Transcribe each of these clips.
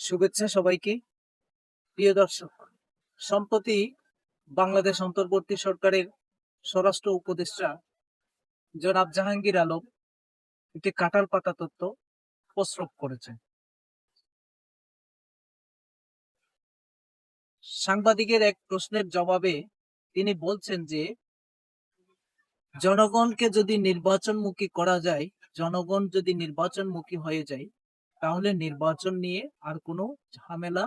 শুভেচ্ছা সবাইকে। প্রিয় দর্শক, সম্প্রতি বাংলাদেশ অন্তর্বর্তী সরকারের স্বরাষ্ট্র উপদেষ্টা জনাব জাহাঙ্গীর আলম একটি কাঁঠাল পাতা তত্ত্ব প্রস্তাব করেছেন। সাংবাদিকের এক প্রশ্নের জবাবে তিনি বলছেন যে জনগণকে যদি নির্বাচনমুখী করা যায়, জনগণ যদি নির্বাচনমুখী হয়ে যায়, তাহলে নির্বাচন নিয়ে আর কোনো ঝামেলা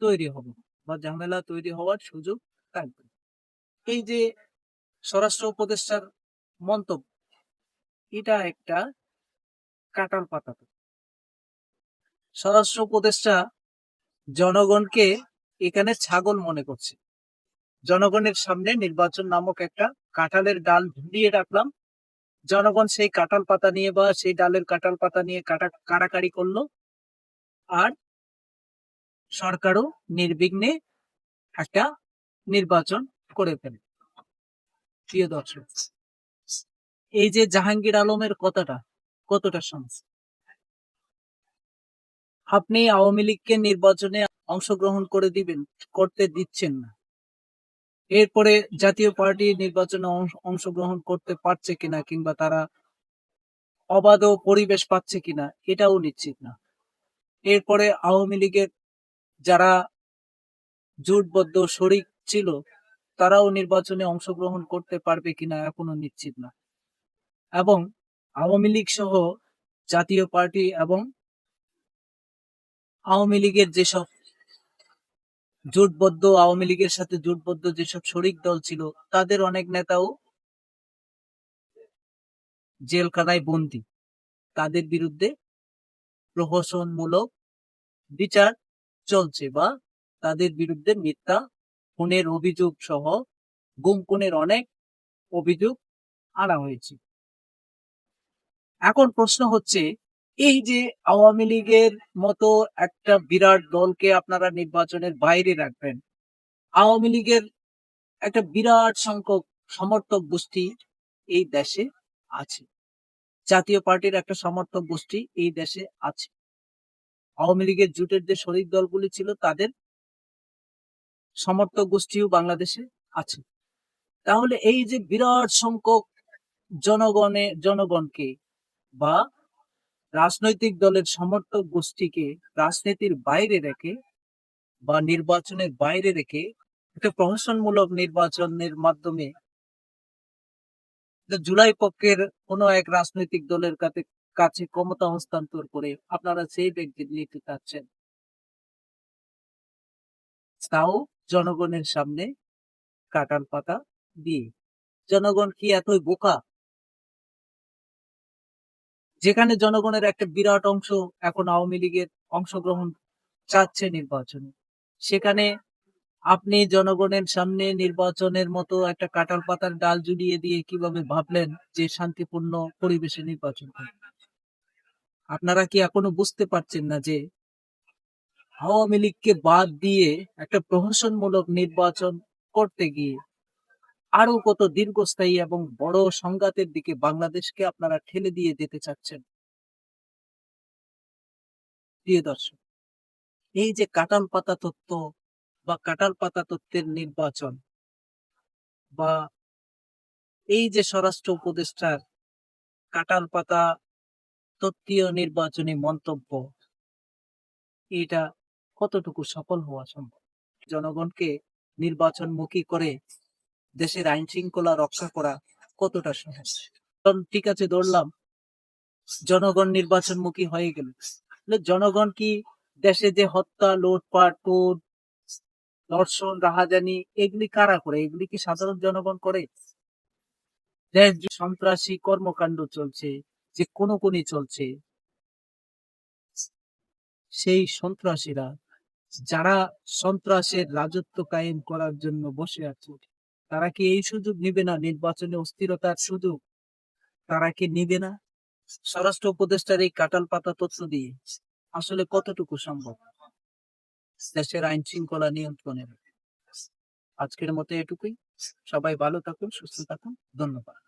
তৈরি হবে না বা ঝামেলা তৈরি হওয়ার সুযোগ থাকবে না। এই যে স্বরাষ্ট্র উপদেষ্টার মন্তব্য, এটা একটা কাঁঠাল পাতা। স্বরাষ্ট্র উপদেষ্টা জনগণকে এখানে ছাগল মনে করছে। জনগণের সামনে নির্বাচন নামক একটা কাঁঠালের ডাল ঝুলিয়ে রাখলাম, জনগণ সেই কাঁঠাল পাতা নিয়ে বা সেই ডালের কাঁঠাল পাতা নিয়ে কাড়াকাড়ি করলো, আর সরকারও নির্বিঘ্নে একটা নির্বাচন করে ফেলে। প্রিয় দর্শক, এই যে জাহাঙ্গীর আলমের কথাটা কতটা সমস্যা। আপনি আওয়ামী লীগকে নির্বাচনে অংশগ্রহণ করতে দিচ্ছেন না, এরপরে জাতীয় পার্টি নির্বাচনে অংশগ্রহণ করতে পারছে কিনা কিংবা তারা অবাধ পরিবেশ পাচ্ছে কিনা এটাও নিশ্চিত না। এরপরে আওয়ামী লীগের যারা জোটবদ্ধ শরিক ছিল তারাও নির্বাচনে অংশগ্রহণ করতে পারবে কিনা এখনো নিশ্চিত না। এবং আওয়ামী লীগ সহ জাতীয় পার্টি এবং আওয়ামী লীগের যেসব আওয়ামী লীগের সাথে জোটবদ্ধ যেসব শরিক দল ছিল তাদের অনেক নেতাও জেলখানায় বন্দী। তাদের বিরুদ্ধে প্রহসনমূলক বিচার চলছে বা তাদের বিরুদ্ধে মিথ্যা খুনের অভিযোগ সহ গুম খুনের অনেক অভিযোগ আনা হয়েছে। এখন প্রশ্ন হচ্ছে, এই যে আওয়ামী লীগের মতো একটা বিরাট দলকে আপনারা নির্বাচনের বাইরে রাখবেন, আওয়ামী লীগের একটা বিরাট সংখ্যক সমর্থক গোষ্ঠী এই দেশে আছে, জাতীয় পার্টির একটা সমর্থক গোষ্ঠী এই দেশে আছে, আওয়ামী লীগের জোটের যে শরিক দলগুলি ছিল তাদের সমর্থক গোষ্ঠীও বাংলাদেশে আছে। তাহলে এই যে বিরাট সংখ্যক জনগণকে বা রাজনৈতিক দলের সমর্থক গোষ্ঠীকে রাজনীতির বাইরে রেখে বা নির্বাচনের বাইরে রেখে একটা প্রহসনমূলক নির্বাচনের মাধ্যমে জুলাই পক্ষের কোন এক রাজনৈতিক দলের কাছে ক্ষমতা হস্তান্তর করে আপনারা সেই ব্যক্তি নিতে চাচ্ছেন, তাও জনগণের সামনে কাঁঠাল পাতা দিয়ে। জনগণ কি এতই বোকা? যেখানে জনগণের একটা বিরাট অংশ এখন আওয়ামী লীগের অংশগ্রহণ চাচ্ছে নির্বাচনে, সেখানে আপনি জনগণের সামনে নির্বাচনের মতো একটা কাঁঠাল পাতার ডাল ঝুলিয়ে দিয়ে কিভাবে ভাবলেন যে শান্তিপূর্ণ পরিবেশে নির্বাচন করবেন? আপনারা কি এখনো বুঝতে পারছেন না যে আওয়ামী লীগকে বাদ দিয়ে একটা প্রহসনমূলক নির্বাচন করতে গিয়ে আরো কত দীর্ঘস্থায়ী এবং বড় সংঘাতের দিকে বাংলাদেশকে আপনারা ঠেলে দিয়ে যেতে চাচ্ছেন? প্রিয় দর্শক, এই যে কাঁঠাল পাতা তত্ত্ব বা কাঁঠাল পাতা তত্ত্বের নির্বাচন বা এই যে স্বরাষ্ট্র উপদেষ্টার কাঁঠাল পাতা তত্ত্বীয় নির্বাচনী মন্তব্য, এটা কতটুকু সফল হওয়া সম্ভব? জনগণকে নির্বাচনমুখী করে দেশের আইন শৃঙ্খলা রক্ষা করা কতটা সহজ? ঠিক আছে, ধরলাম জনগণ নির্বাচনমুখী হয়ে গেল, জনগণ কি দেশে যে হত্যা, লুটপাট, ধর্ষণ, রাহাজানি এগুলি কারা করে? এগুলি কি সাধারণ জনগণ করে? দেশ সন্ত্রাসী কর্মকাণ্ড চলছে, যে কোনি চলছে, সেই সন্ত্রাসীরা যারা সন্ত্রাসের রাজত্ব কায়েম করার জন্য বসে আছে, তারা কি এই সুযোগ নিবে না? নির্বাচনে অস্থিরতার সুযোগ তারা কি নিবে না? স্বরাষ্ট্র উপদেষ্টার এই কাঁঠাল পাতা তথ্য দিয়ে আসলে কতটুকু সম্ভব দেশের আইন শৃঙ্খলা নিয়ন্ত্রণে? আজকের মতো এটুকুই। সবাই ভালো থাকুন, সুস্থ থাকুন। ধন্যবাদ।